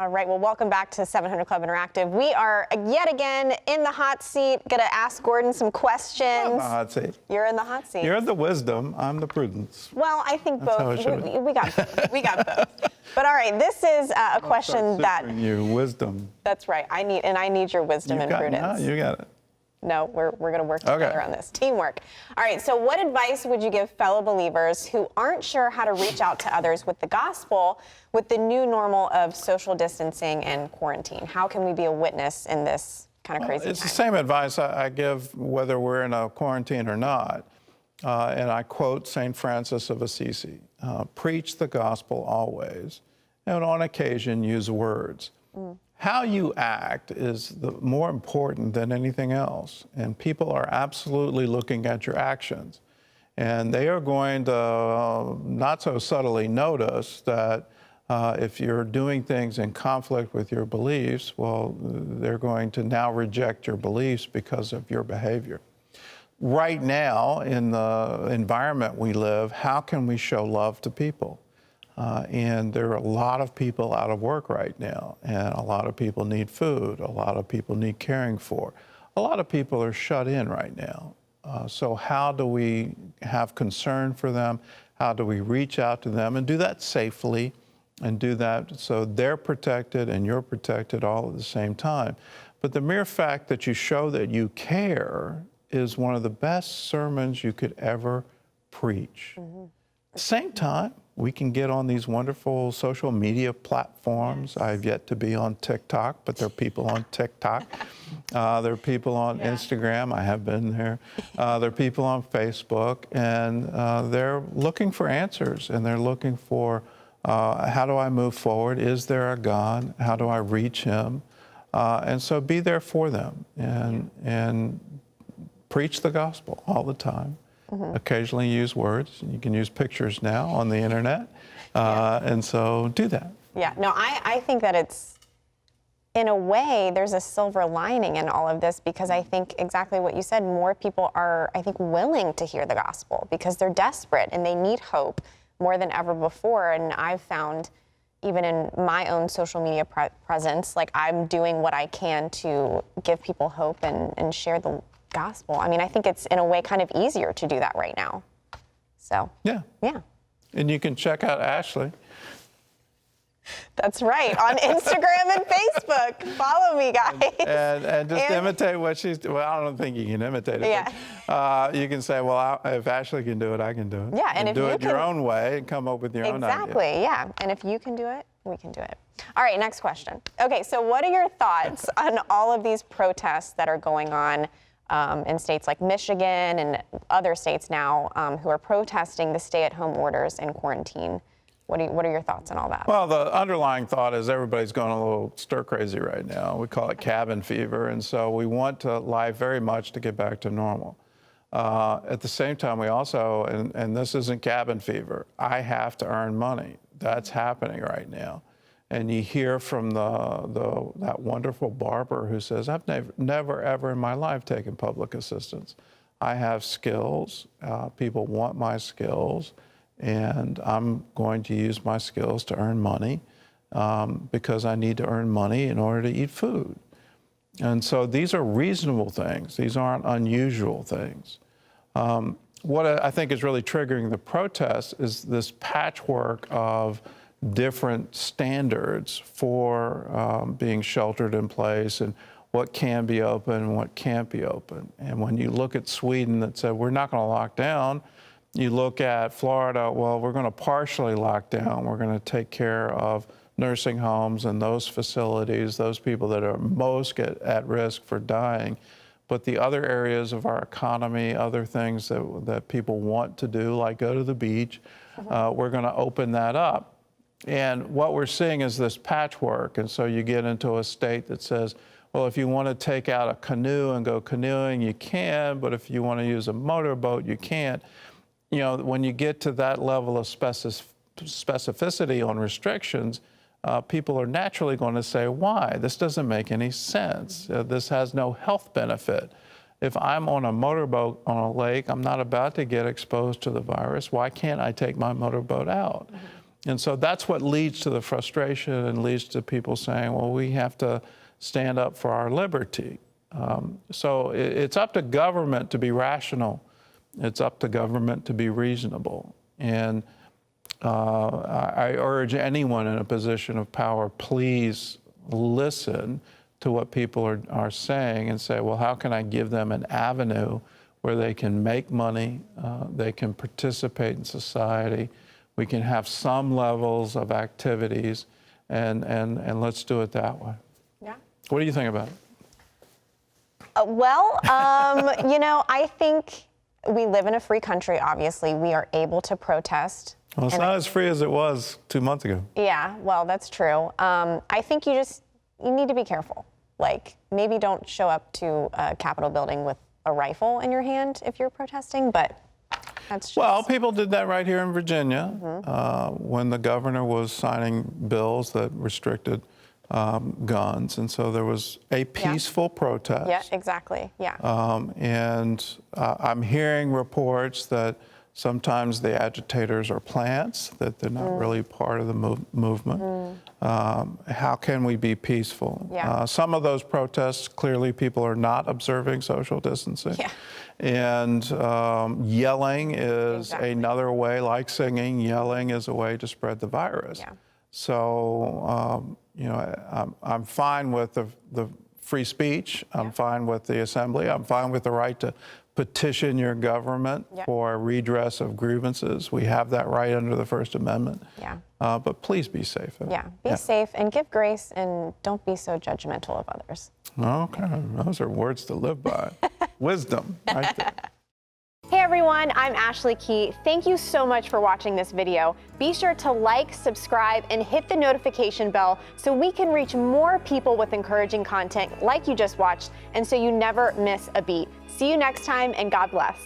All right, well, welcome back to 700 Club Interactive. We are yet again in the hot seat, gonna ask Gordon some questions. I'm in the hot seat. You're in the hot seat. You're the wisdom, I'm the prudence. Well, I think That's both. We got both. We got both. But all right, this is a question that... You wisdom. That's right. I need your wisdom and prudence. No, you got it. No, we're going to work together on this. Teamwork. All right, so what advice would you give fellow believers who aren't sure how to reach out to others with the gospel with the new normal of social distancing and quarantine? How can we be a witness in this kind of crazy It's time? the same advice I give whether we're in a quarantine or not. And I quote St. Francis of Assisi, preach the gospel always, and on occasion use words. How you act is more important than anything else. And people are absolutely looking at your actions. And they are going to not so subtly notice that if you're doing things in conflict with your beliefs, well, they're going to now reject your beliefs because of your behavior. Right now, in the environment we live, how can we show love to people? And there are a lot of people out of work right now, and a lot of people need food, a lot of people need caring for. A lot of people are shut in right now. So how do we have concern for them? How do we reach out to them and do that safely and do that so they're protected and you're protected all at the same time? But the mere fact that you show that you care is one of the best sermons you could ever preach. At the same time, we can get on these wonderful social media platforms. I've yet to be on TikTok, but there are people on TikTok. There are people on Instagram. I have been there. There are people on Facebook, and they're looking for answers, and they're looking for how do I move forward? Is there a God? How do I reach him? And so be there for them and preach the gospel all the time. Occasionally use words. You can use pictures now on the internet. And so do that. Yeah, no, I think that it's, in a way, there's a silver lining in all of this, because I think exactly what you said, more people are, I think, willing to hear the gospel because they're desperate and they need hope more than ever before. And I've found, even in my own social media presence, like I'm doing what I can to give people hope and share the gospel. I mean, I think it's in a way kind of easier to do that right now. So yeah. And you can check out Ashley. That's right, on Instagram and Facebook. Follow me, guys. And just imitate what she's doing. Well, I don't think you can imitate it. But, you can say, well, if Ashley can do it, I can do it. Yeah, and if do you it your own way and come up with your own idea. Exactly, yeah. And if you can do it, we can do it. All right, next question. Okay, so what are your thoughts on all of these protests that are going on in states like Michigan and other states now who are protesting the stay-at-home orders and quarantine? What are your thoughts on all that? Well, the underlying thought is everybody's going a little stir-crazy right now. We call it cabin fever, and so we want life very much to get back to normal. At the same time, we also, and this isn't cabin fever, I have to earn money. That's happening right now. And you hear from that wonderful barber who says, I've never, ever in my life taken public assistance. I have skills. People want my skills. And I'm going to use my skills to earn money because I need to earn money in order to eat food. And so these are reasonable things. These aren't unusual things. What I think is really triggering the protests is this patchwork of different standards for being sheltered in place and what can be open and what can't be open. And when you look at Sweden that said, we're not going to lock down, you look at Florida, well, we're going to partially lock down. We're going to take care of nursing homes and those facilities, those people that are most at risk for dying. But the other areas of our economy, other things that people want to do, like go to the beach, we're going to open that up. And what we're seeing is this patchwork. And so you get into a state that says, well, if you want to take out a canoe and go canoeing, you can, but if you want to use a motorboat, you can't. You know, when you get to that level of specificity on restrictions, people are naturally going to say, why? This doesn't make any sense. This has no health benefit. If I'm on a motorboat on a lake, I'm not about to get exposed to the virus. Why can't I take my motorboat out? And so that's what leads to the frustration and leads to people saying, well, we have to stand up for our liberty. So it's up to government to be rational. It's up to government to be reasonable. And I urge anyone in a position of power, please listen to what people are saying and say, well, how can I give them an avenue where they can make money, they can participate in society, we can have some levels of activities, and let's do it that way. Yeah. What do you think about it? You know, I think we live in a free country, obviously. We are able to protest. Well, it's not as free as it was 2 months ago. Yeah, well, that's true. I think you need to be careful. Like, maybe don't show up to a Capitol building with a rifle in your hand if you're protesting, but that's just... Well, people did that right here in Virginia when the governor was signing bills that restricted guns. And so there was a peaceful protest. Yeah, exactly, yeah. And I'm hearing reports that sometimes the agitators are plants, that they're not really part of the movement. How can we be peaceful? Yeah. Some of those protests, clearly people are not observing social distancing. Yeah. And yelling is another way, like singing, yelling is a way to spread the virus. Yeah. So, you know, I'm fine with the free speech. I'm fine with the assembly. I'm fine with the right to petition your government for redress of grievances. We have that right under the First Amendment. Yeah. But please be safe. Be safe and give grace and don't be so judgmental of others. Okay, those are words to live by. Wisdom, right there. Hey everyone, I'm Ashley Key. Thank you so much for watching this video. Be sure to like, subscribe, and hit the notification bell so we can reach more people with encouraging content like you just watched, and so you never miss a beat. See you next time, and God bless.